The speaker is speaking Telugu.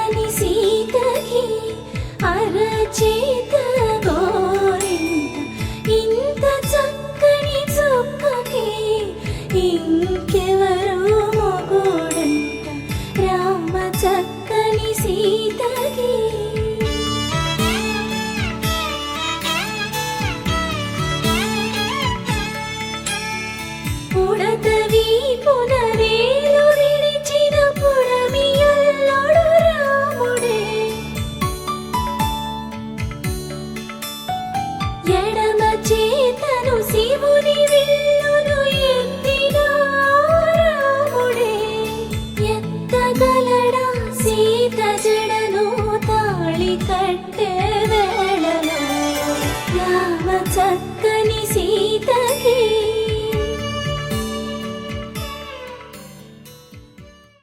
చక్కని సీతకి అరచేత గోరింట ఇంత చక్కని చుక్కకి ఇంకెవరు మొగుడంట రామ చక్కని సీతకి ఉడతవి పునరేలు విడిచిన పుడమియల్లోడు రాముడే ఎడమ చేతను శివుని విల్లును ఎత్తిన రాముడే ఎత్తగలడా సీత జడను తాళి కట్టే